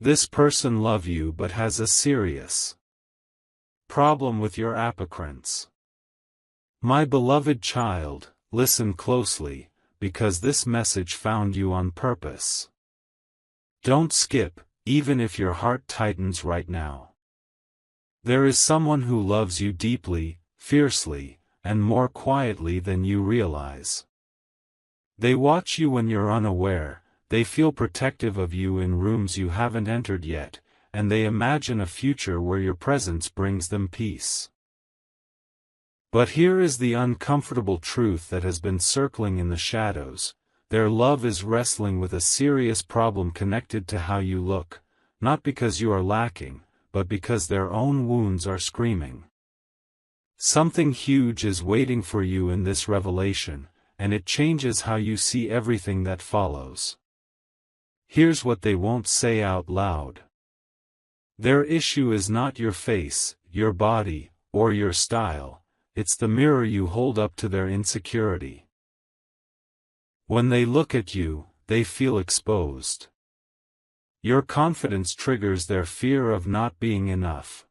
This person loves you but has a serious problem with your appecrance. My beloved child, listen closely, because this message found you on purpose. Don't skip, even if your heart tightens right now. There is someone who loves you deeply, fiercely, and more quietly than you realize. They watch you when you're unaware, they feel protective of you in rooms you haven't entered yet, and they imagine a future where your presence brings them peace. But here is the uncomfortable truth that has been circling in the shadows: their love is wrestling with a serious problem connected to how you look, not because you are lacking, but because their own wounds are screaming. Something huge is waiting for you in this revelation, and it changes how you see everything that follows. Here's what they won't say out loud. Their issue is not your face, your body, or your style, it's the mirror you hold up to their insecurity. When they look at you, they feel exposed. Your confidence triggers their fear of not being enough.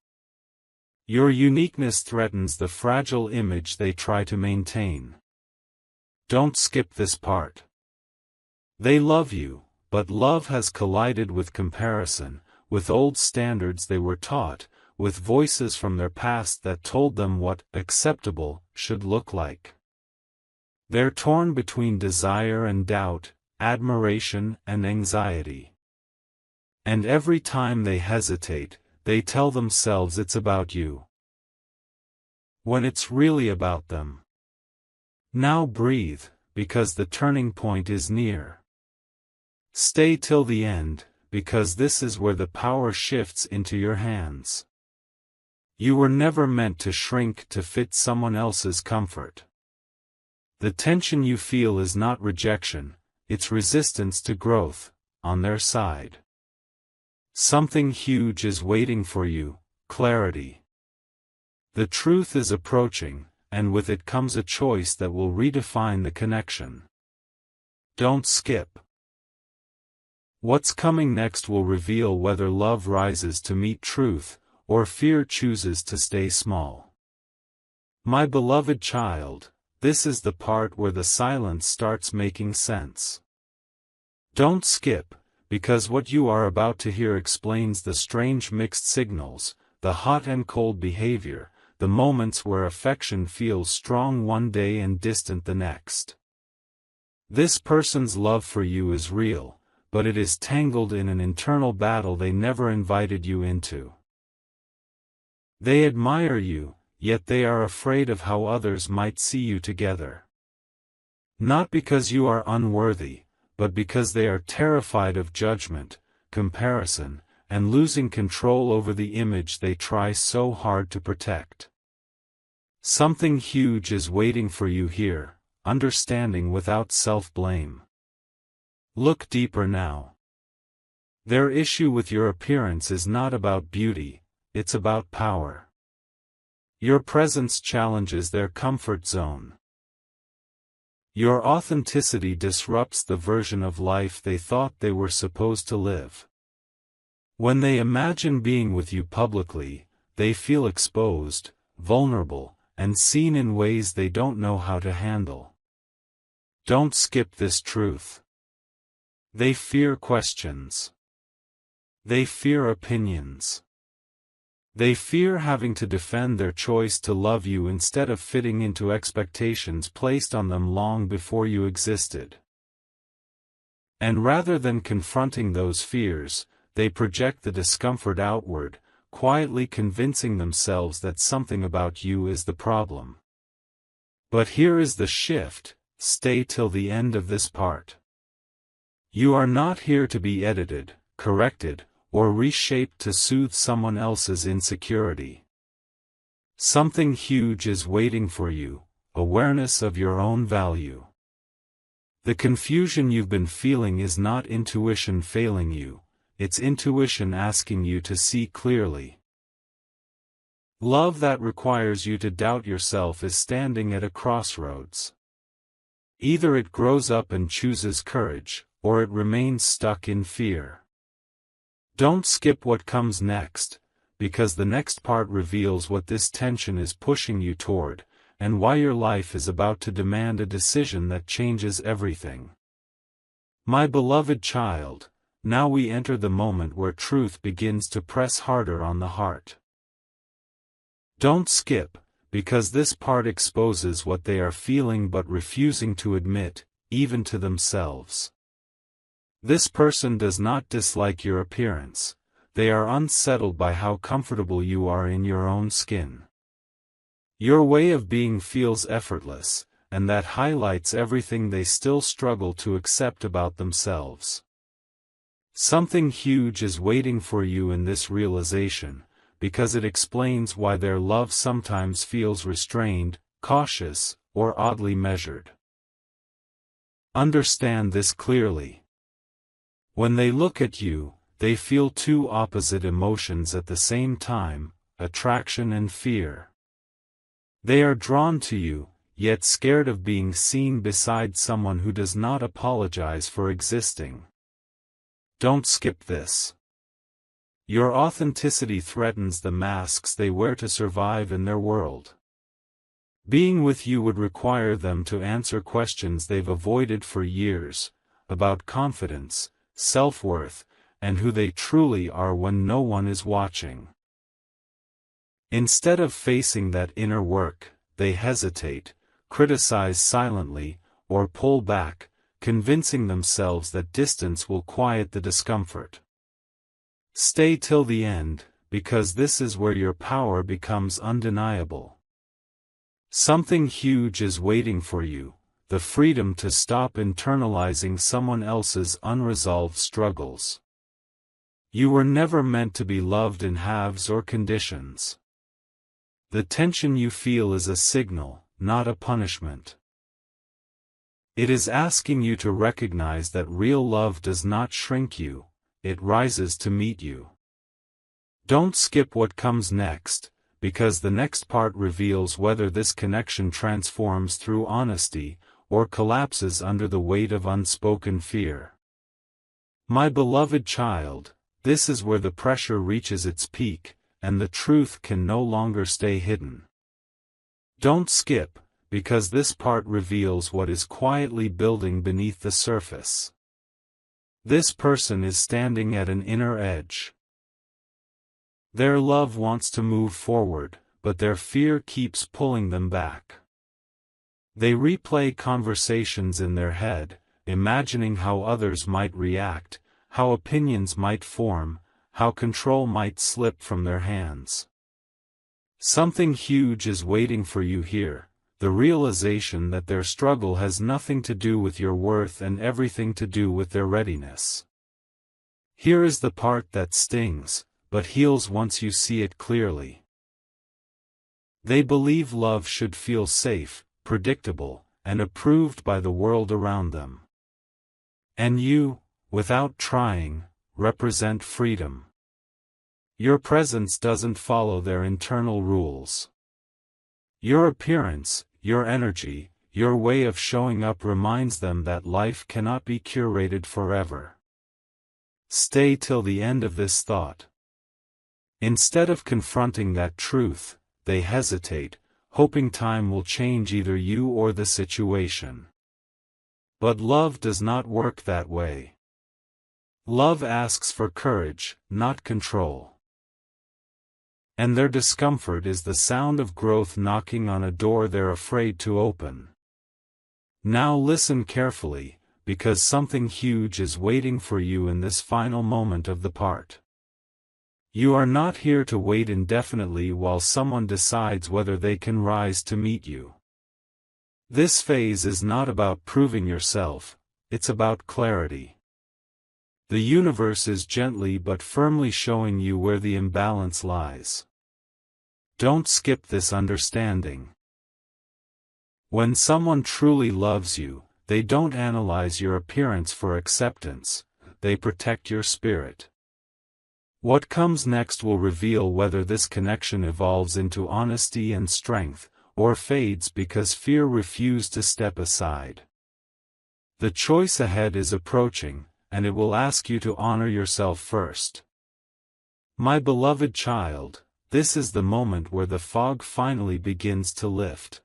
Your uniqueness threatens the fragile image they try to maintain. Don't skip this part. They love you, but love has collided with comparison, with old standards they were taught, with voices from their past that told them what acceptable should look like. They're torn between desire and doubt, admiration and anxiety. And every time they hesitate, they tell themselves it's about you, when it's really about them. Now breathe, because the turning point is near. Stay till the end, because this is where the power shifts into your hands. You were never meant to shrink to fit someone else's comfort. The tension you feel is not rejection, it's resistance to growth, on their side. Something huge is waiting for you, clarity. The truth is approaching, and with it comes a choice that will redefine the connection. Don't skip. What's coming next will reveal whether love rises to meet truth, or fear chooses to stay small. My beloved child, this is the part where the silence starts making sense. Don't skip, because what you are about to hear explains the strange mixed signals, the hot and cold behavior, the moments where affection feels strong one day and distant the next. This person's love for you is real, but it is tangled in an internal battle they never invited you into. They admire you, yet they are afraid of how others might see you together. Not because you are unworthy, but because they are terrified of judgment, comparison, and losing control over the image they try so hard to protect. Something huge is waiting for you here, understanding without self-blame. Look deeper now. Their issue with your appearance is not about beauty, it's about power. Your presence challenges their comfort zone. Your authenticity disrupts the version of life they thought they were supposed to live. When they imagine being with you publicly, they feel exposed, vulnerable, and seen in ways they don't know how to handle. Don't skip this truth. They fear questions. They fear opinions. They fear having to defend their choice to love you instead of fitting into expectations placed on them long before you existed. And rather than confronting those fears, they project the discomfort outward, quietly convincing themselves that something about you is the problem. But here is the shift: stay till the end of this part. You are not here to be edited, corrected, or reshaped to soothe someone else's insecurity. Something huge is waiting for you: awareness of your own value. The confusion you've been feeling is not intuition failing you, it's intuition asking you to see clearly. Love that requires you to doubt yourself is standing at a crossroads. Either it grows up and chooses courage, or it remains stuck in fear. Don't skip what comes next, because the next part reveals what this tension is pushing you toward, and why your life is about to demand a decision that changes everything. My beloved child, now we enter the moment where truth begins to press harder on the heart. Don't skip, because this part exposes what they are feeling but refusing to admit, even to themselves. This person does not dislike your appearance. They are unsettled by how comfortable you are in your own skin. Your way of being feels effortless, and that highlights everything they still struggle to accept about themselves. Something huge is waiting for you in this realization, because it explains why their love sometimes feels restrained, cautious, or oddly measured. Understand this clearly. When they look at you, they feel two opposite emotions at the same time, attraction and fear. They are drawn to you, yet scared of being seen beside someone who does not apologize for existing. Don't skip this. Your authenticity threatens the masks they wear to survive in their world. Being with you would require them to answer questions they've avoided for years, about confidence, self-worth, and who they truly are when no one is watching. Instead of facing that inner work, they hesitate, criticize silently, or pull back, convincing themselves that distance will quiet the discomfort. Stay till the end, because this is where your power becomes undeniable. Something huge is waiting for you, the freedom to stop internalizing someone else's unresolved struggles. You were never meant to be loved in halves or conditions. The tension you feel is a signal, not a punishment. It is asking you to recognize that real love does not shrink you, it rises to meet you. Don't skip what comes next, because the next part reveals whether this connection transforms through honesty, or collapses under the weight of unspoken fear. My beloved child, this is where the pressure reaches its peak, and the truth can no longer stay hidden. Don't skip, because this part reveals what is quietly building beneath the surface. This person is standing at an inner edge. Their love wants to move forward, but their fear keeps pulling them back. They replay conversations in their head, imagining how others might react, how opinions might form, how control might slip from their hands. Something huge is waiting for you here, the realization that their struggle has nothing to do with your worth and everything to do with their readiness. Here is the part that stings, but heals once you see it clearly. They believe love should feel safe, predictable, and approved by the world around them. And you, without trying, represent freedom. Your presence doesn't follow their internal rules. Your appearance, your energy, your way of showing up reminds them that life cannot be curated forever. Stay till the end of this thought. Instead of confronting that truth, they hesitate, hoping time will change either you or the situation. But love does not work that way. Love asks for courage, not control. And their discomfort is the sound of growth knocking on a door they're afraid to open. Now listen carefully, because something huge is waiting for you in this final moment of the part. You are not here to wait indefinitely while someone decides whether they can rise to meet you. This phase is not about proving yourself, it's about clarity. The universe is gently but firmly showing you where the imbalance lies. Don't skip this understanding. When someone truly loves you, they don't analyze your appearance for acceptance, they protect your spirit. What comes next will reveal whether this connection evolves into honesty and strength, or fades because fear refused to step aside. The choice ahead is approaching, and it will ask you to honor yourself first. My beloved child, this is the moment where the fog finally begins to lift.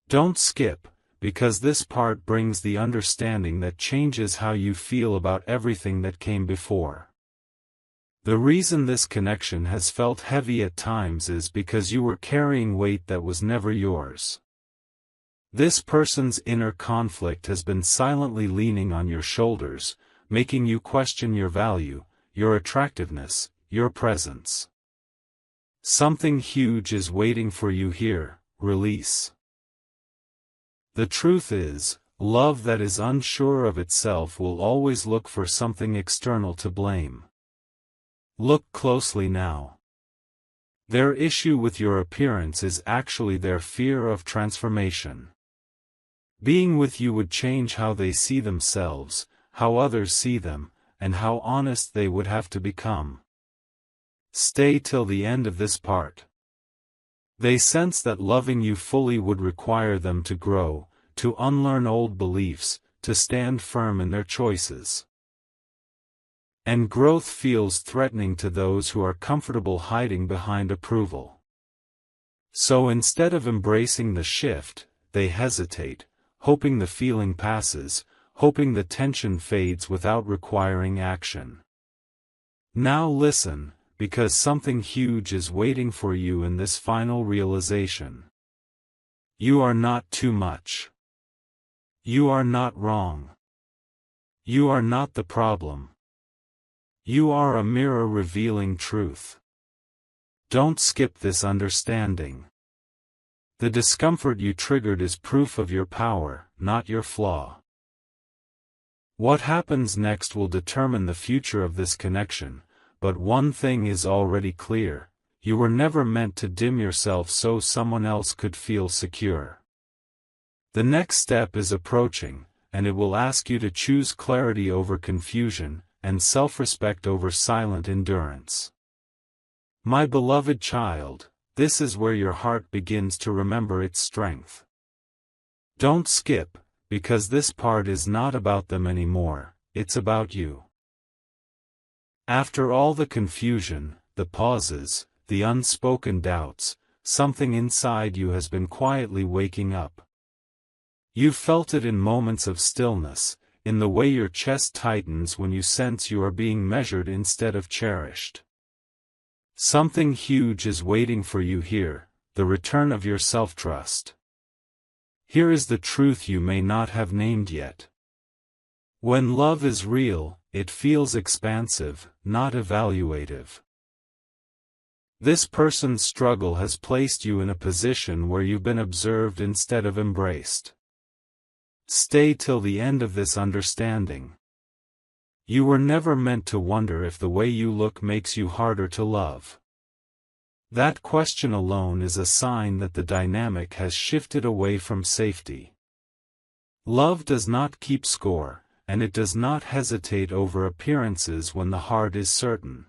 Don't skip, because this part brings the understanding that changes how you feel about everything that came before. The reason this connection has felt heavy at times is because you were carrying weight that was never yours. This person's inner conflict has been silently leaning on your shoulders, making you question your value, your attractiveness, your presence. Something huge is waiting for you here. Release. The truth is, love that is unsure of itself will always look for something external to blame. Look closely now. Their issue with your appearance is actually their fear of transformation. Being with you would change how they see themselves, how others see them, and how honest they would have to become. Stay till the end of this part. They sense that loving you fully would require them to grow, to unlearn old beliefs, to stand firm in their choices. And growth feels threatening to those who are comfortable hiding behind approval. So instead of embracing the shift, they hesitate, hoping the feeling passes, hoping the tension fades without requiring action. Now listen, because something huge is waiting for you in this final realization. You are not too much. You are not wrong. You are not the problem. You are a mirror revealing truth. Don't skip this understanding. The discomfort you triggered is proof of your power, not your flaw. What happens next will determine the future of this connection, but one thing is already clear: you were never meant to dim yourself so someone else could feel secure. The next step is approaching, and it will ask you to choose clarity over confusion, and self-respect over silent endurance. My beloved child, this is where your heart begins to remember its strength. Don't skip, because this part is not about them anymore, it's about you. After all the confusion, the pauses, the unspoken doubts, something inside you has been quietly waking up. You've felt it in moments of stillness, in the way your chest tightens when you sense you are being measured instead of cherished. Something huge is waiting for you here, the return of your self-trust. Here is the truth you may not have named yet. When love is real, it feels expansive, not evaluative. This person's struggle has placed you in a position where you've been observed instead of embraced. Stay till the end of this understanding. You were never meant to wonder if the way you look makes you harder to love. That question alone is a sign that the dynamic has shifted away from safety. Love does not keep score, and it does not hesitate over appearances when the heart is certain.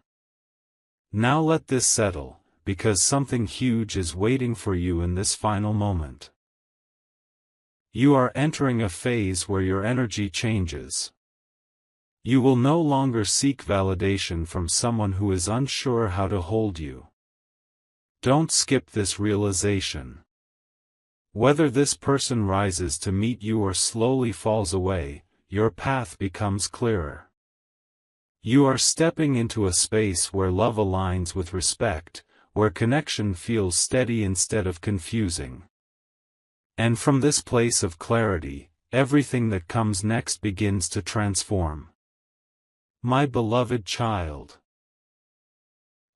Now let this settle, because something huge is waiting for you in this final moment. You are entering a phase where your energy changes. You will no longer seek validation from someone who is unsure how to hold you. Don't skip this realization. Whether this person rises to meet you or slowly falls away, your path becomes clearer. You are stepping into a space where love aligns with respect, where connection feels steady instead of confusing. And from this place of clarity, everything that comes next begins to transform. My beloved child.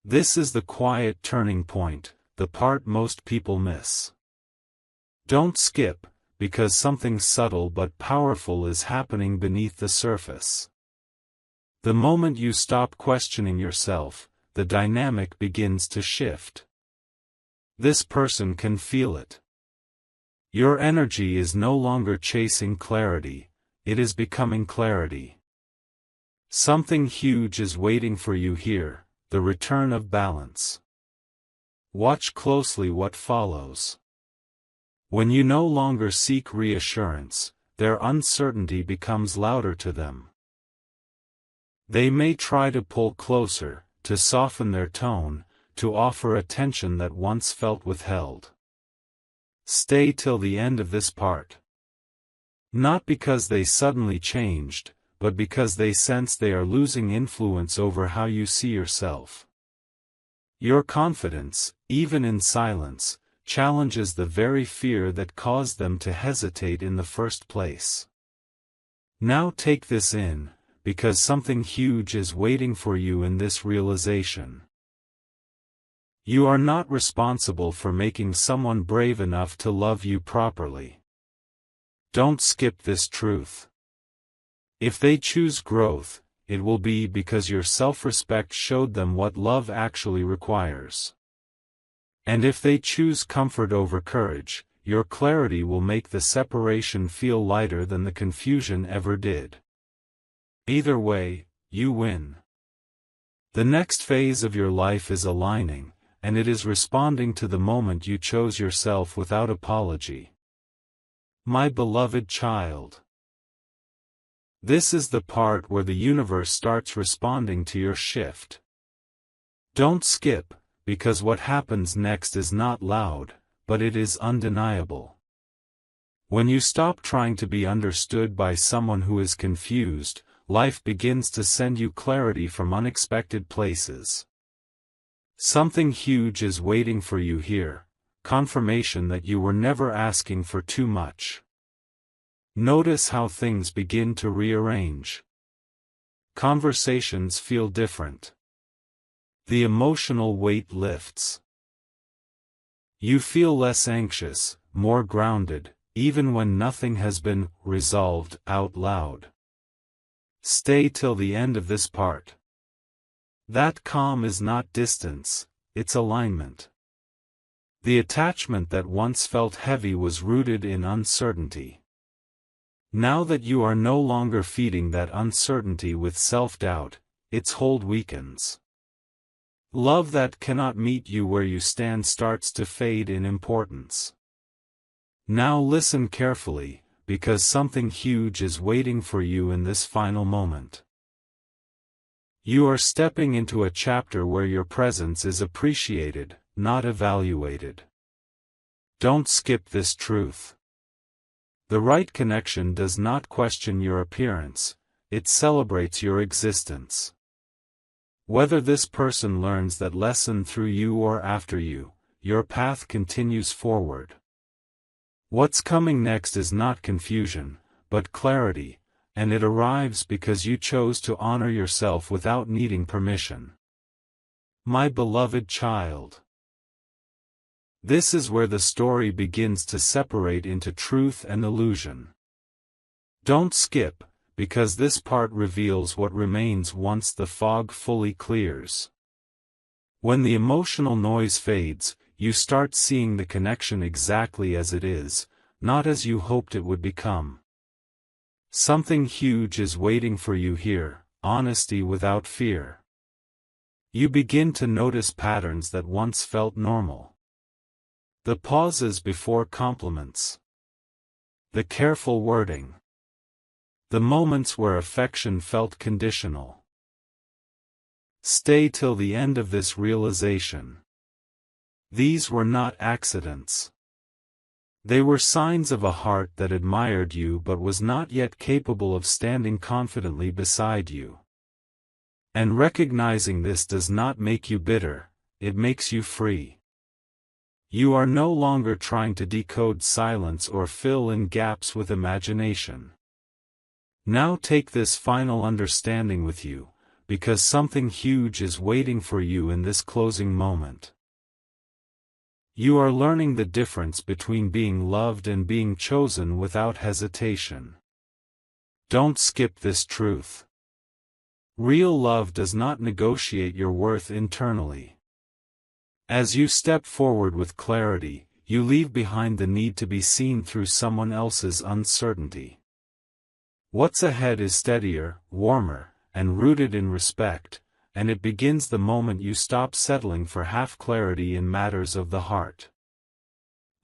This is the quiet turning point, the part most people miss. Don't skip, because something subtle but powerful is happening beneath the surface. The moment you stop questioning yourself, the dynamic begins to shift. This person can feel it. Your energy is no longer chasing clarity, it is becoming clarity. Something huge is waiting for you here, the return of balance. Watch closely what follows. When you no longer seek reassurance, their uncertainty becomes louder to them. They may try to pull closer, to soften their tone, to offer attention that once felt withheld. Stay till the end of this part. Not because they suddenly changed, but because they sense they are losing influence over how you see yourself. Your confidence, even in silence, challenges the very fear that caused them to hesitate in the first place. Now take this in, because something huge is waiting for you in this realization. You are not responsible for making someone brave enough to love you properly. Don't skip this truth. If they choose growth, it will be because your self-respect showed them what love actually requires. And if they choose comfort over courage, your clarity will make the separation feel lighter than the confusion ever did. Either way, you win. The next phase of your life is aligning, and it is responding to the moment you chose yourself without apology. My beloved child. This is the part where the universe starts responding to your shift. Don't skip, because what happens next is not loud, but it is undeniable. When you stop trying to be understood by someone who is confused, life begins to send you clarity from unexpected places. Something huge is waiting for you here, confirmation that you were never asking for too much. Notice how things begin to rearrange. Conversations feel different. The emotional weight lifts. You feel less anxious, more grounded, even when nothing has been resolved out loud. Stay till the end of this part. That calm is not distance, it's alignment. The attachment that once felt heavy was rooted in uncertainty. Now that you are no longer feeding that uncertainty with self-doubt, its hold weakens. Love that cannot meet you where you stand starts to fade in importance. Now listen carefully, because something huge is waiting for you in this final moment. You are stepping into a chapter where your presence is appreciated, not evaluated. Don't skip this truth. The right connection does not question your appearance, it celebrates your existence. Whether this person learns that lesson through you or after you, your path continues forward. What's coming next is not confusion, but clarity, and it arrives because you chose to honor yourself without needing permission. My beloved child. This is where the story begins to separate into truth and illusion. Don't skip, because this part reveals what remains once the fog fully clears. When the emotional noise fades, you start seeing the connection exactly as it is, not as you hoped it would become. Something huge is waiting for you here, honesty without fear. You begin to notice patterns that once felt normal. The pauses before compliments. The careful wording. The moments where affection felt conditional. Stay till the end of this realization. These were not accidents. They were signs of a heart that admired you but was not yet capable of standing confidently beside you. And recognizing this does not make you bitter, it makes you free. You are no longer trying to decode silence or fill in gaps with imagination. Now take this final understanding with you, because something huge is waiting for you in this closing moment. You are learning the difference between being loved and being chosen without hesitation. Don't skip this truth. Real love does not negotiate your worth internally. As you step forward with clarity, you leave behind the need to be seen through someone else's uncertainty. What's ahead is steadier, warmer, and rooted in respect, and it begins the moment you stop settling for half clarity in matters of the heart.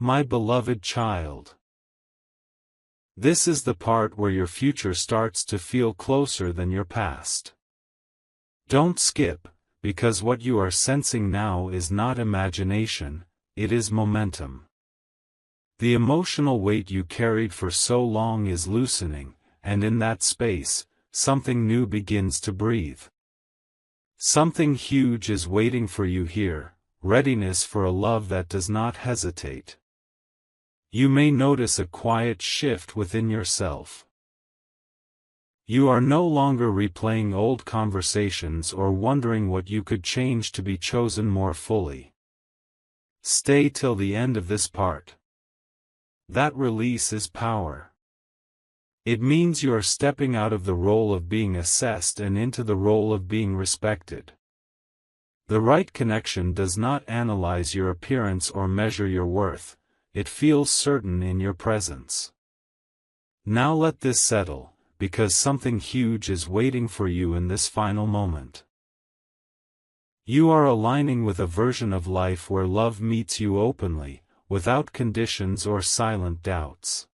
My beloved child. This is the part where your future starts to feel closer than your past. Don't skip, because what you are sensing now is not imagination, it is momentum. The emotional weight you carried for so long is loosening, and in that space, something new begins to breathe. Something huge is waiting for you here, readiness for a love that does not hesitate. You may notice a quiet shift within yourself. You are no longer replaying old conversations or wondering what you could change to be chosen more fully. Stay till the end of this part. That release is power. It means you are stepping out of the role of being assessed and into the role of being respected. The right connection does not analyze your appearance or measure your worth, it feels certain in your presence. Now let this settle, because something huge is waiting for you in this final moment. You are aligning with a version of life where love meets you openly, without conditions or silent doubts.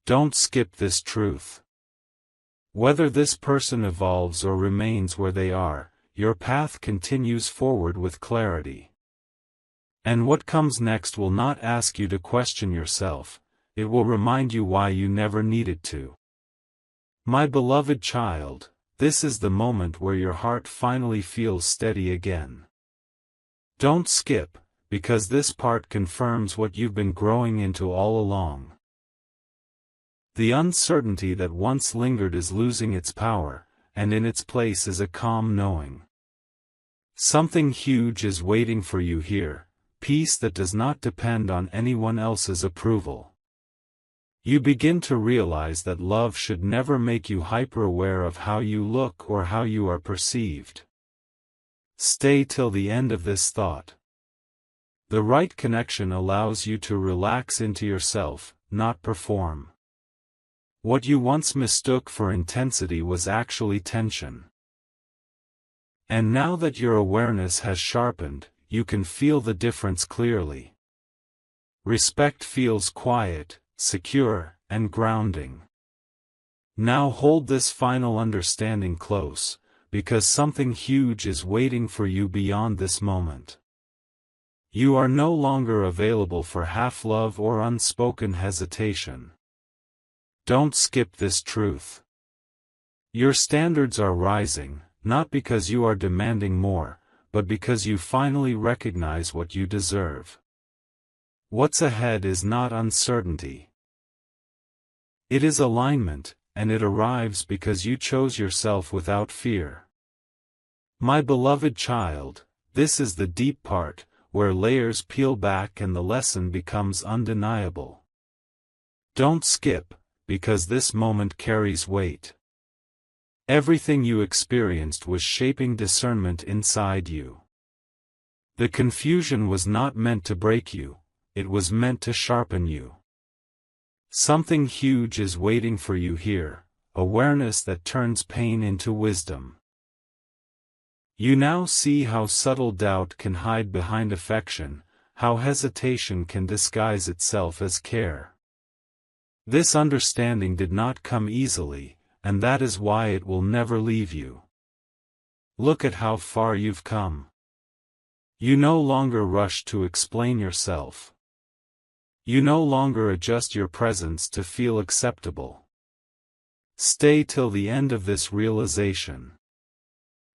Don't skip this truth. Whether this person evolves or remains where they are, your path continues forward with clarity. And what comes next will not ask you to question yourself, it will remind you why you never needed to. My beloved child, this is the moment where your heart finally feels steady again. Don't skip, because this part confirms what you've been growing into all along. The uncertainty that once lingered is losing its power, and in its place is a calm knowing. Something huge is waiting for you here, peace that does not depend on anyone else's approval. You begin to realize that love should never make you hyper-aware of how you look or how you are perceived. Stay till the end of this thought. The right connection allows you to relax into yourself, not perform. What you once mistook for intensity was actually tension. And now that your awareness has sharpened, you can feel the difference clearly. Respect feels quiet, secure, and grounding. Now hold this final understanding close, because something huge is waiting for you beyond this moment. You are no longer available for half-love or unspoken hesitation. Don't skip this truth. Your standards are rising, not because you are demanding more, but because you finally recognize what you deserve. What's ahead is not uncertainty. It is alignment, and it arrives because you chose yourself without fear. My beloved child, this is the deep part, where layers peel back and the lesson becomes undeniable. Don't skip, because this moment carries weight. Everything you experienced was shaping discernment inside you. The confusion was not meant to break you, it was meant to sharpen you. Something huge is waiting for you here, awareness that turns pain into wisdom. You now see how subtle doubt can hide behind affection, how hesitation can disguise itself as care. This understanding did not come easily, and that is why it will never leave you. Look at how far you've come. You no longer rush to explain yourself. You no longer adjust your presence to feel acceptable. Stay till the end of this realization.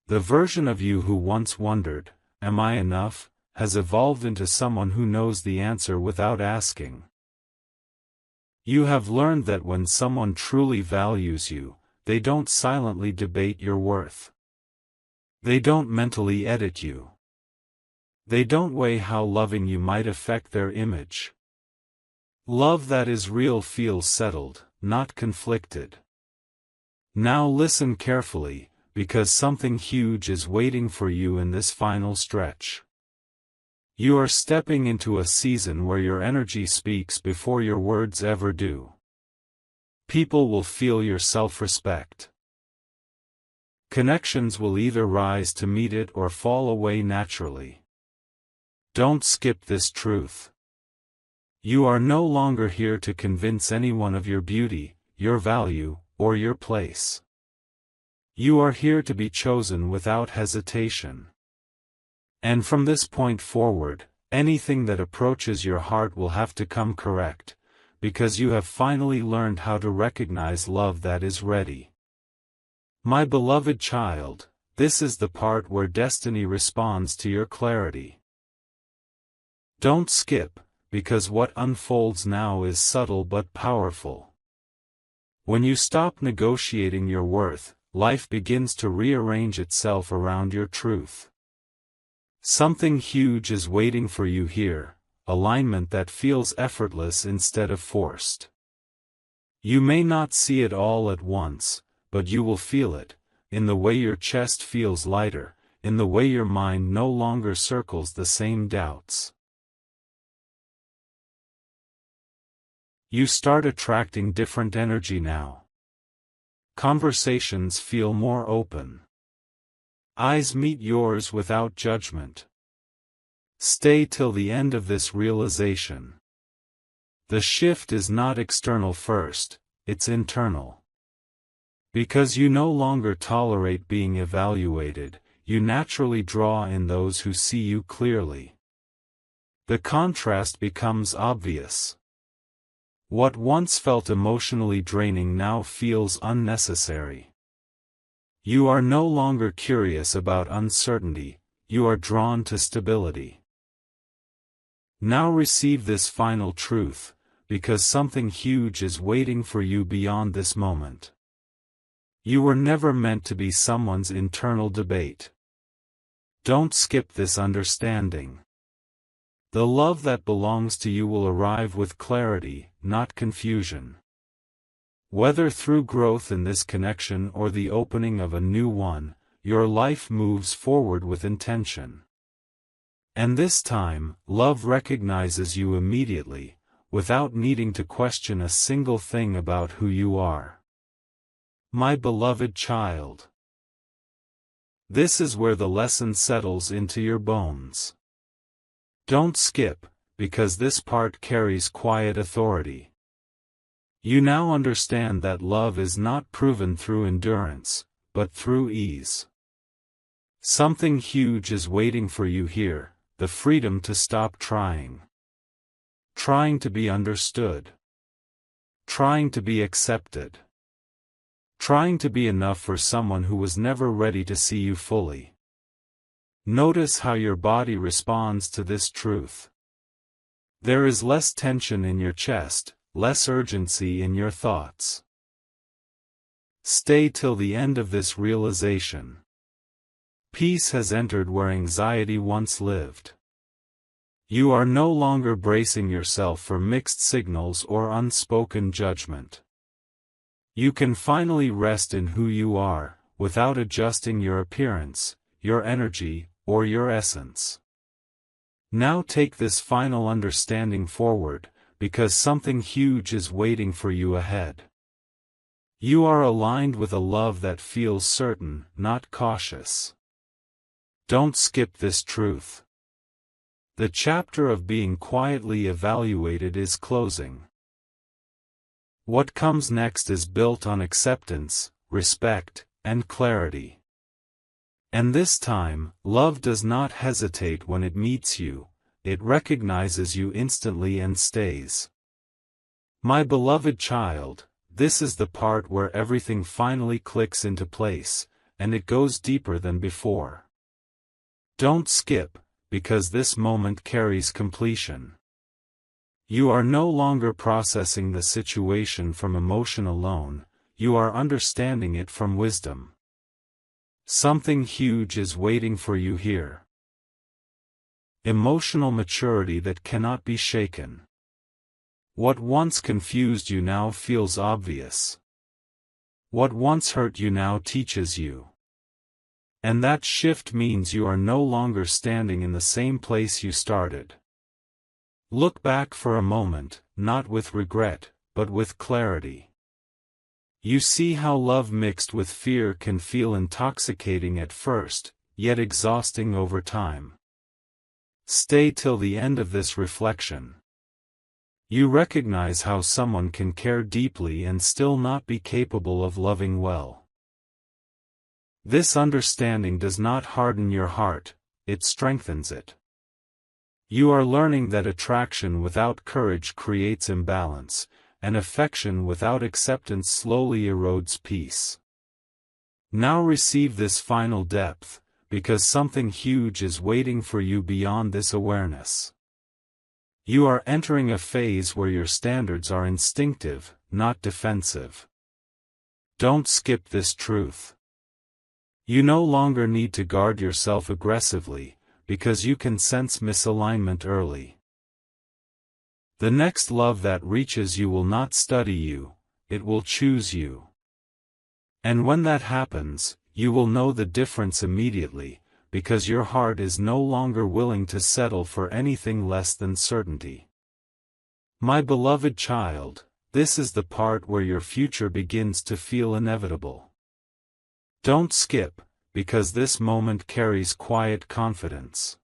The version of you who once wondered, "Am I enough?" has evolved into someone who knows the answer without asking. You have learned that when someone truly values you, they don't silently debate your worth. They don't mentally edit you. They don't weigh how loving you might affect their image. Love that is real feels settled, not conflicted. Now listen carefully, because something huge is waiting for you in this final stretch. You are stepping into a season where your energy speaks before your words ever do. People will feel your self-respect. Connections will either rise to meet it or fall away naturally. Don't skip this truth. You are no longer here to convince anyone of your beauty, your value, or your place. You are here to be chosen without hesitation. And from this point forward, anything that approaches your heart will have to come correct, because you have finally learned how to recognize love that is ready. My beloved child, this is the part where destiny responds to your clarity. Don't skip, because what unfolds now is subtle but powerful. When you stop negotiating your worth, life begins to rearrange itself around your truth. Something huge is waiting for you here, alignment that feels effortless instead of forced. You may not see it all at once, but you will feel it, in the way your chest feels lighter, in the way your mind no longer circles the same doubts. You start attracting different energy now. Conversations feel more open. Eyes meet yours without judgment. Stay till the end of this realization. The shift is not external first, it's internal. Because you no longer tolerate being evaluated, you naturally draw in those who see you clearly. The contrast becomes obvious. What once felt emotionally draining now feels unnecessary. You are no longer curious about uncertainty, you are drawn to stability. Now receive this final truth, because something huge is waiting for you beyond this moment. You were never meant to be someone's internal debate. Don't skip this understanding. The love that belongs to you will arrive with clarity, not confusion. Whether through growth in this connection or the opening of a new one, your life moves forward with intention. And this time, love recognizes you immediately, without needing to question a single thing about who you are. My beloved child. This is where the lesson settles into your bones. Don't skip, because this part carries quiet authority. You now understand that love is not proven through endurance, but through ease. Something huge is waiting for you here, the freedom to stop trying. Trying to be understood. Trying to be accepted. Trying to be enough for someone who was never ready to see you fully. Notice how your body responds to this truth. There is less tension in your chest, less urgency in your thoughts. Stay till the end of this realization. Peace has entered where anxiety once lived. You are no longer bracing yourself for mixed signals or unspoken judgment. You can finally rest in who you are, without adjusting your appearance, your energy, or your essence. Now take this final understanding forward, because something huge is waiting for you ahead. You are aligned with a love that feels certain, not cautious. Don't skip this truth. The chapter of being quietly evaluated is closing. What comes next is built on acceptance, respect, and clarity. And this time, love does not hesitate when it meets you, it recognizes you instantly and stays. My beloved child, this is the part where everything finally clicks into place, and it goes deeper than before. Don't skip, because this moment carries completion. You are no longer processing the situation from emotion alone, you are understanding it from wisdom. Something huge is waiting for you here. Emotional maturity that cannot be shaken. What once confused you now feels obvious. What once hurt you now teaches you. And that shift means you are no longer standing in the same place you started. Look back for a moment, not with regret, but with clarity. You see how love mixed with fear can feel intoxicating at first, yet exhausting over time. Stay till the end of this reflection. You recognize how someone can care deeply and still not be capable of loving well. This understanding does not harden your heart, it strengthens it. You are learning that attraction without courage creates imbalance, and affection without acceptance slowly erodes peace. Now receive this final depth, because something huge is waiting for you beyond this awareness. You are entering a phase where your standards are instinctive, not defensive. Don't skip this truth. You no longer need to guard yourself aggressively, because you can sense misalignment early. The next love that reaches you will not study you, it will choose you. And when that happens, you will know the difference immediately, because your heart is no longer willing to settle for anything less than certainty. My beloved child, this is the part where your future begins to feel inevitable. Don't skip, because this moment carries quiet confidence.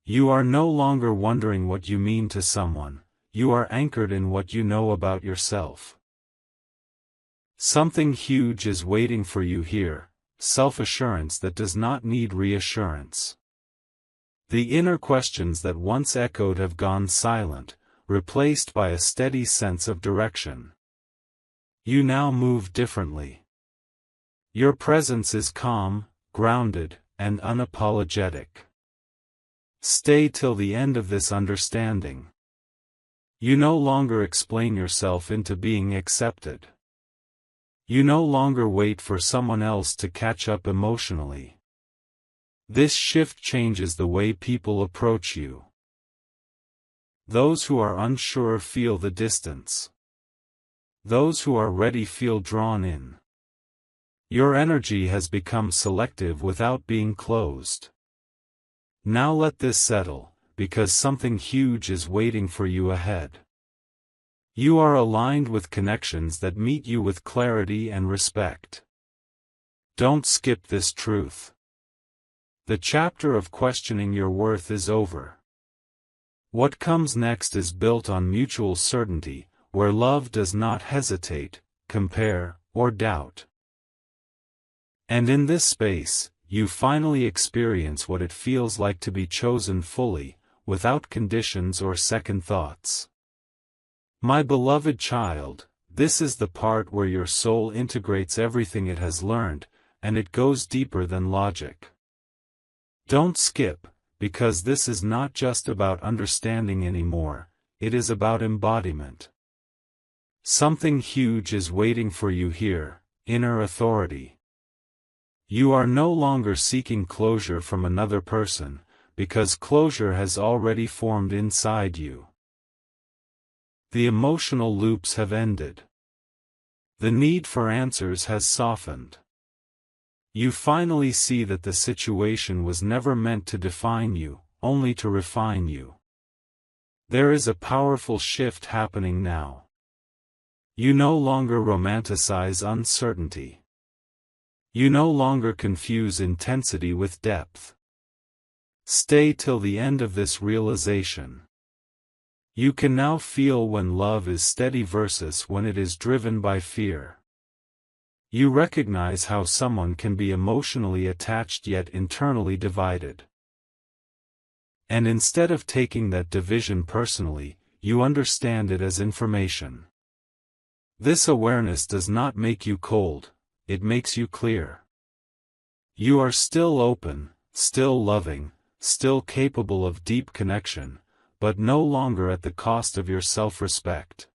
You are no longer wondering what you mean to someone, you are anchored in what you know about yourself. Something huge is waiting for you here, self-assurance that does not need reassurance. The inner questions that once echoed have gone silent, replaced by a steady sense of direction. You now move differently. Your presence is calm, grounded, and unapologetic. Stay till the end of this understanding. You no longer explain yourself into being accepted. You no longer wait for someone else to catch up emotionally. This shift changes the way people approach you. Those who are unsure feel the distance. Those who are ready feel drawn in. Your energy has become selective without being closed. Now let this settle, because something huge is waiting for you ahead. You are aligned with connections that meet you with clarity and respect. Don't skip this truth. The chapter of questioning your worth is over. What comes next is built on mutual certainty, where love does not hesitate, compare, or doubt. And in this space, you finally experience what it feels like to be chosen fully, without conditions or second thoughts. My beloved child, this is the part where your soul integrates everything it has learned, and it goes deeper than logic. Don't skip, because this is not just about understanding anymore, it is about embodiment. Something huge is waiting for you here, inner authority. You are no longer seeking closure from another person, because closure has already formed inside you. The emotional loops have ended. The need for answers has softened. You finally see that the situation was never meant to define you, only to refine you. There is a powerful shift happening now. You no longer romanticize uncertainty. You no longer confuse intensity with depth. Stay till the end of this realization. You can now feel when love is steady versus when it is driven by fear. You recognize how someone can be emotionally attached yet internally divided. And instead of taking that division personally, you understand it as information. This awareness does not make you cold, it makes you clear. You are still open, still loving, still capable of deep connection, but no longer at the cost of your self-respect.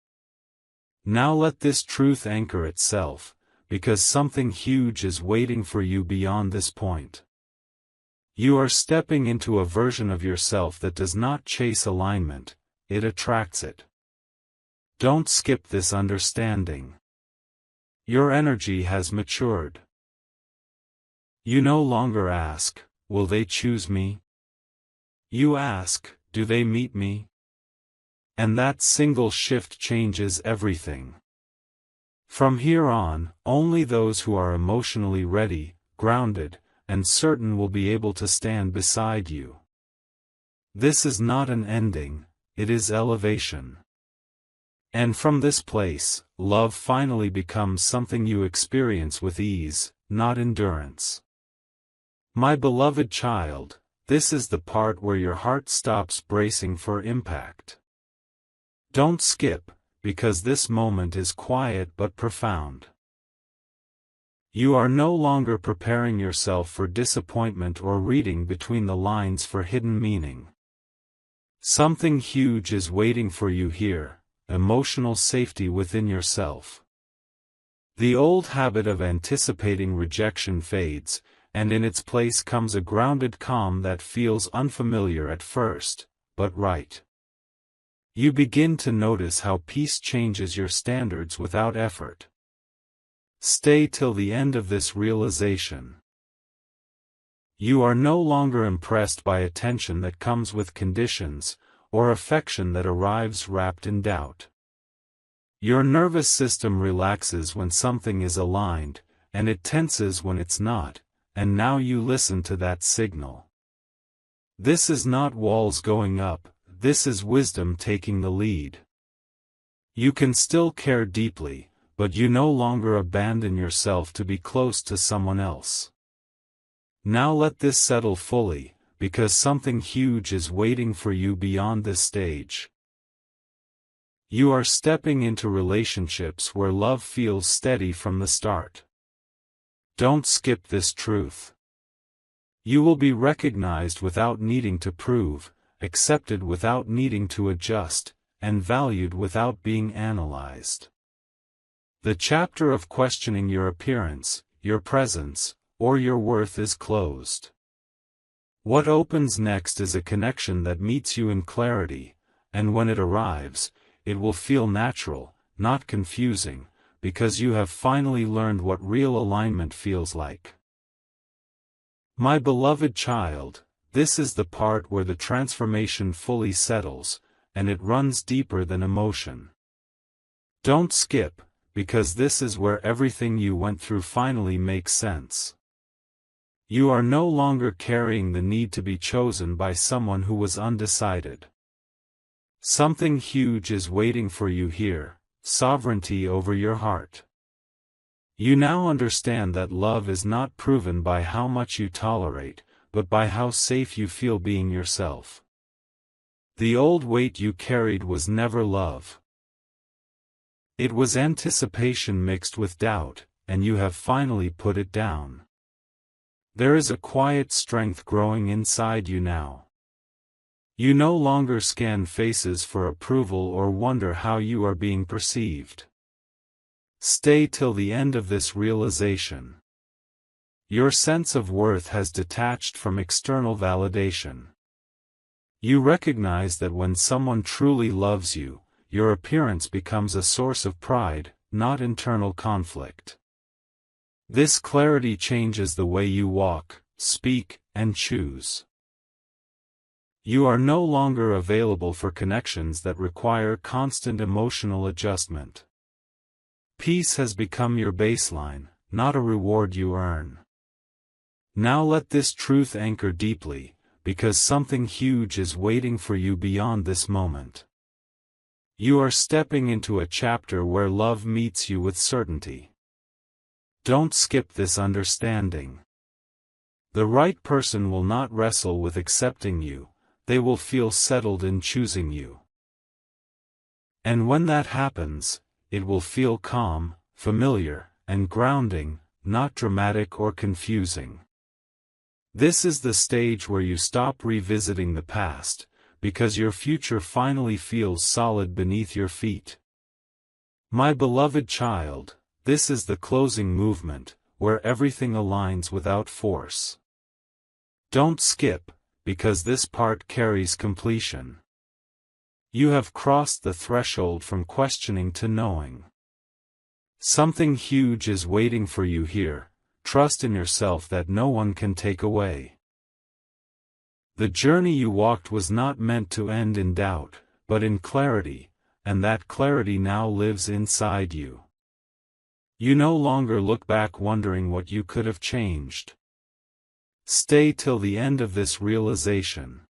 Now let this truth anchor itself, because something huge is waiting for you beyond this point. You are stepping into a version of yourself that does not chase alignment, it attracts it. Don't skip this understanding. Your energy has matured. You no longer ask, will they choose me? You ask, do they meet me? And that single shift changes everything. From here on, only those who are emotionally ready, grounded, and certain will be able to stand beside you. This is not an ending, it is elevation. And from this place, love finally becomes something you experience with ease, not endurance. My beloved child, this is the part where your heart stops bracing for impact. Don't skip, because this moment is quiet but profound. You are no longer preparing yourself for disappointment or reading between the lines for hidden meaning. Something huge is waiting for you here, emotional safety within yourself. The old habit of anticipating rejection fades, and in its place comes a grounded calm that feels unfamiliar at first, but right. You begin to notice how peace changes your standards without effort. Stay till the end of this realization. You are no longer impressed by attention that comes with conditions, or affection that arrives wrapped in doubt. Your nervous system relaxes when something is aligned, and it tenses when it's not, and now you listen to that signal. This is not walls going up, this is wisdom taking the lead. You can still care deeply, but you no longer abandon yourself to be close to someone else. Now let this settle fully, because something huge is waiting for you beyond this stage. You are stepping into relationships where love feels steady from the start. Don't skip this truth. You will be recognized without needing to prove, accepted without needing to adjust, and valued without being analyzed. The chapter of questioning your appearance, your presence, or your worth is closed. What opens next is a connection that meets you in clarity, and when it arrives, it will feel natural, not confusing, because you have finally learned what real alignment feels like. My beloved child, this is the part where the transformation fully settles, and it runs deeper than emotion. Don't skip, because this is where everything you went through finally makes sense. You are no longer carrying the need to be chosen by someone who was undecided. Something huge is waiting for you here, sovereignty over your heart. You now understand that love is not proven by how much you tolerate, but by how safe you feel being yourself. The old weight you carried was never love. It was anticipation mixed with doubt, and you have finally put it down. There is a quiet strength growing inside you now. You no longer scan faces for approval or wonder how you are being perceived. Stay till the end of this realization. Your sense of worth has detached from external validation. You recognize that when someone truly loves you, your appearance becomes a source of pride, not internal conflict. This clarity changes the way you walk, speak, and choose. You are no longer available for connections that require constant emotional adjustment. Peace has become your baseline, not a reward you earn. Now let this truth anchor deeply, because something huge is waiting for you beyond this moment. You are stepping into a chapter where love meets you with certainty. Don't skip this understanding. The right person will not wrestle with accepting you, they will feel settled in choosing you. And when that happens, it will feel calm, familiar, and grounding, not dramatic or confusing. This is the stage where you stop revisiting the past, because your future finally feels solid beneath your feet. My beloved child, this is the closing movement, where everything aligns without force. Don't skip, because this part carries completion. You have crossed the threshold from questioning to knowing. Something huge is waiting for you here, trust in yourself that no one can take away. The journey you walked was not meant to end in doubt, but in clarity, and that clarity now lives inside you. You no longer look back wondering what you could have changed. Stay till the end of this realization.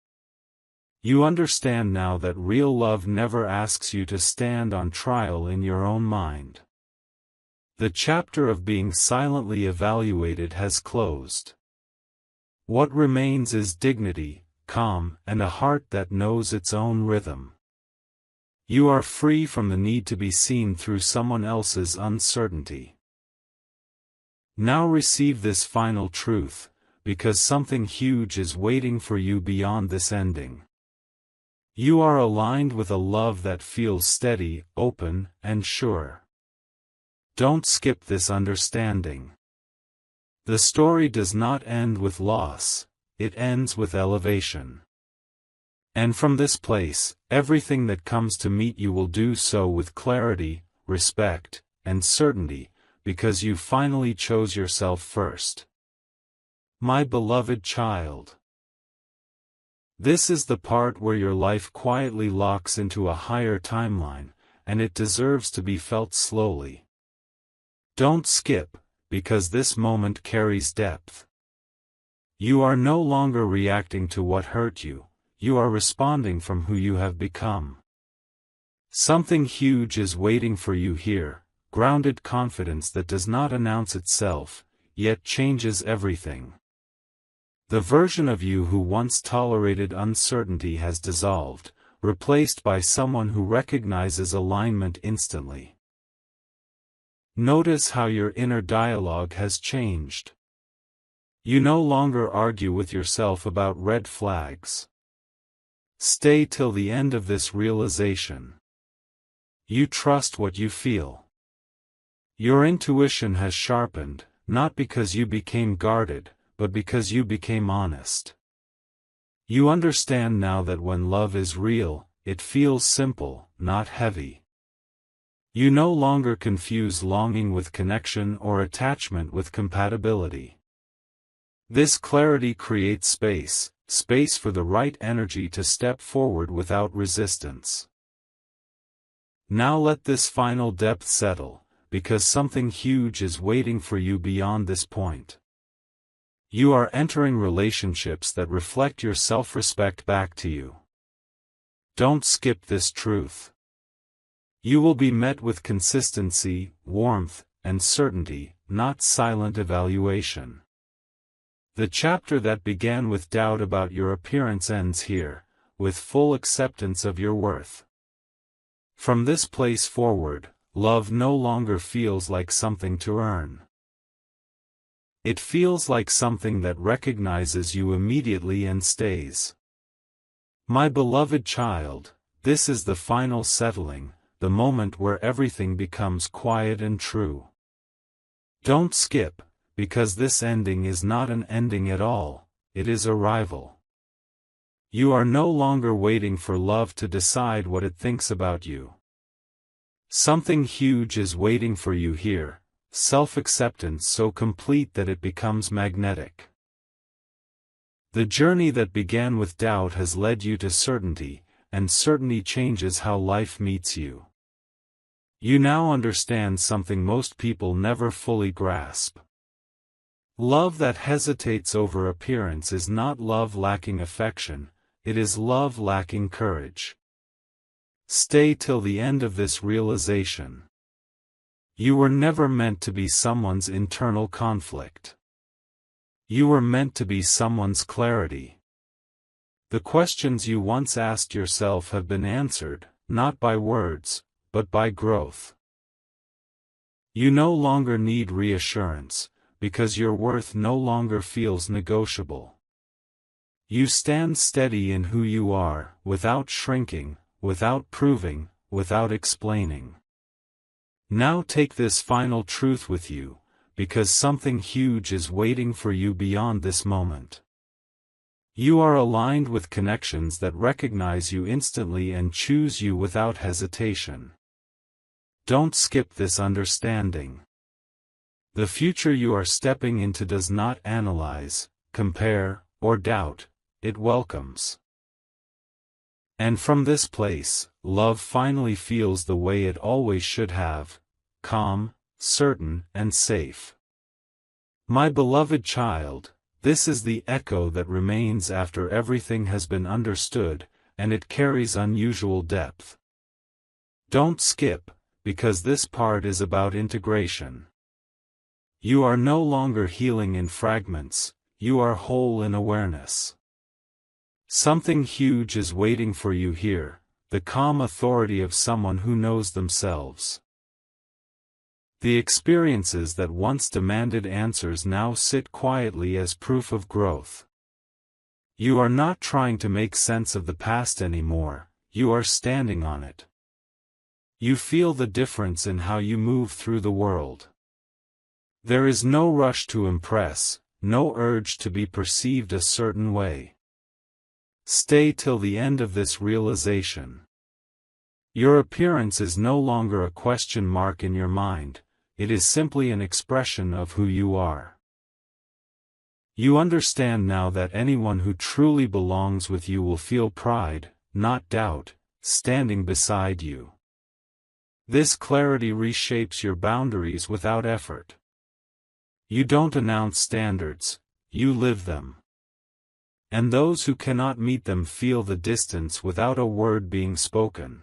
You understand now that real love never asks you to stand on trial in your own mind. The chapter of being silently evaluated has closed. What remains is dignity, calm, and a heart that knows its own rhythm. You are free from the need to be seen through someone else's uncertainty. Now receive this final truth, because something huge is waiting for you beyond this ending. You are aligned with a love that feels steady, open, and sure. Don't skip this understanding. The story does not end with loss, it ends with elevation. And from this place, everything that comes to meet you will do so with clarity, respect, and certainty, because you finally chose yourself first. My beloved child. This is the part where your life quietly locks into a higher timeline, and it deserves to be felt slowly. Don't skip, because this moment carries depth. You are no longer reacting to what hurt you, you are responding from who you have become. Something huge is waiting for you here, grounded confidence that does not announce itself, yet changes everything. The version of you who once tolerated uncertainty has dissolved, replaced by someone who recognizes alignment instantly. Notice how your inner dialogue has changed. You no longer argue with yourself about red flags. Stay till the end of this realization. You trust what you feel. Your intuition has sharpened, not because you became guarded, but because you became honest. You understand now that when love is real, it feels simple, not heavy. You no longer confuse longing with connection or attachment with compatibility. This clarity creates space for the right energy to step forward without resistance. Now let this final depth settle, because something huge is waiting for you beyond this point. You are entering relationships that reflect your self-respect back to you. Don't skip this truth. You will be met with consistency, warmth, and certainty, not silent evaluation. The chapter that began with doubt about your appearance ends here, with full acceptance of your worth. From this place forward, love no longer feels like something to earn. It feels like something that recognizes you immediately and stays. My beloved child, this is the final settling, the moment where everything becomes quiet and true. Don't skip, because this ending is not an ending at all, it is arrival. You are no longer waiting for love to decide what it thinks about you. Something huge is waiting for you here, self-acceptance so complete that it becomes magnetic. The journey that began with doubt has led you to certainty, and certainty changes how life meets you. You now understand something most people never fully grasp. Love that hesitates over appearance is not love lacking affection, it is love lacking courage. Stay till the end of this realization. You were never meant to be someone's internal conflict. You were meant to be someone's clarity. The questions you once asked yourself have been answered, not by words, but by growth. You no longer need reassurance, because your worth no longer feels negotiable. You stand steady in who you are, without shrinking, without proving, without explaining. Now take this final truth with you, because something huge is waiting for you beyond this moment. You are aligned with connections that recognize you instantly and choose you without hesitation. Don't skip this understanding. The future you are stepping into does not analyze, compare, or doubt, it welcomes. And from this place, love finally feels the way it always should have, calm, certain, and safe. My beloved child, this is the echo that remains after everything has been understood, and it carries unusual depth. Don't skip, because this part is about integration. You are no longer healing in fragments, you are whole in awareness. Something huge is waiting for you here, the calm authority of someone who knows themselves. The experiences that once demanded answers now sit quietly as proof of growth. You are not trying to make sense of the past anymore, you are standing on it. You feel the difference in how you move through the world. There is no rush to impress, no urge to be perceived a certain way. Stay till the end of this realization. Your appearance is no longer a question mark in your mind, it is simply an expression of who you are. You understand now that anyone who truly belongs with you will feel pride, not doubt, standing beside you. This clarity reshapes your boundaries without effort. You don't announce standards, you live them. And those who cannot meet them feel the distance without a word being spoken.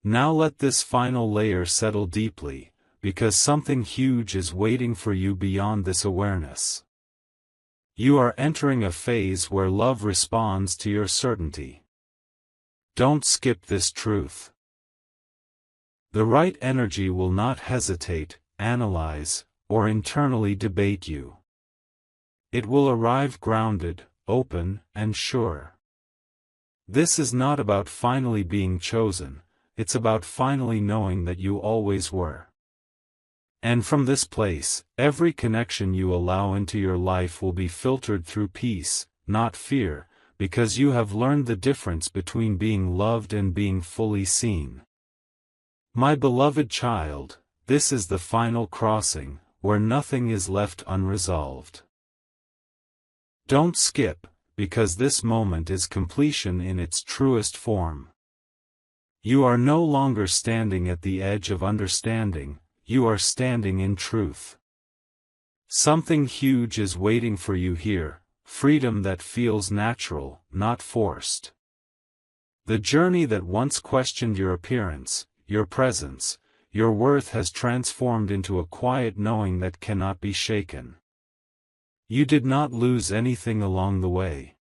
Now let this final layer settle deeply, because something huge is waiting for you beyond this awareness. You are entering a phase where love responds to your certainty. Don't skip this truth. The right energy will not hesitate, analyze, or internally debate you. It will arrive grounded, open, and sure. This is not about finally being chosen, it's about finally knowing that you always were. And from this place, every connection you allow into your life will be filtered through peace, not fear, because you have learned the difference between being loved and being fully seen. My beloved child, this is the final crossing, where nothing is left unresolved. Don't skip, because this moment is completion in its truest form. You are no longer standing at the edge of understanding, you are standing in truth. Something huge is waiting for you here, freedom that feels natural, not forced. The journey that once questioned your appearance, your presence, your worth has transformed into a quiet knowing that cannot be shaken. You did not lose anything along the way.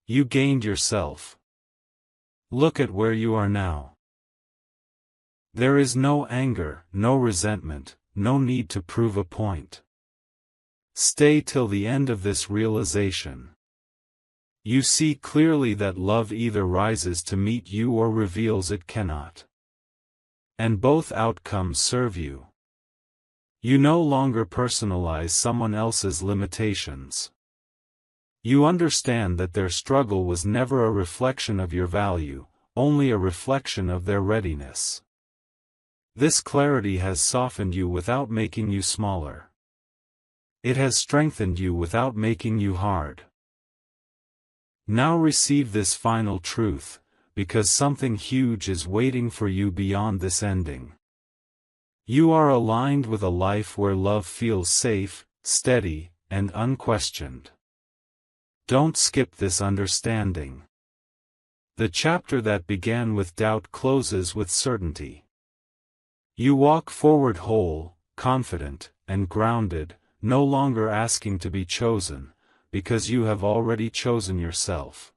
You gained yourself. Look at where you are now. There is no anger, no resentment, no need to prove a point. Stay till the end of this realization. You see clearly that love either rises to meet you or reveals it cannot. And both outcomes serve you. You no longer personalize someone else's limitations. You understand that their struggle was never a reflection of your value, only a reflection of their readiness. This clarity has softened you without making you smaller. It has strengthened you without making you hard. Now receive this final truth, because something huge is waiting for you beyond this ending. You are aligned with a life where love feels safe, steady, and unquestioned. Don't skip this understanding. The chapter that began with doubt closes with certainty. You walk forward whole, confident, and grounded, no longer asking to be chosen, because you have already chosen yourself.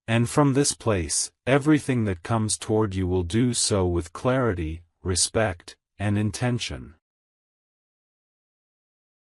And from this place, everything that comes toward you will do so with clarity, respect, and intention.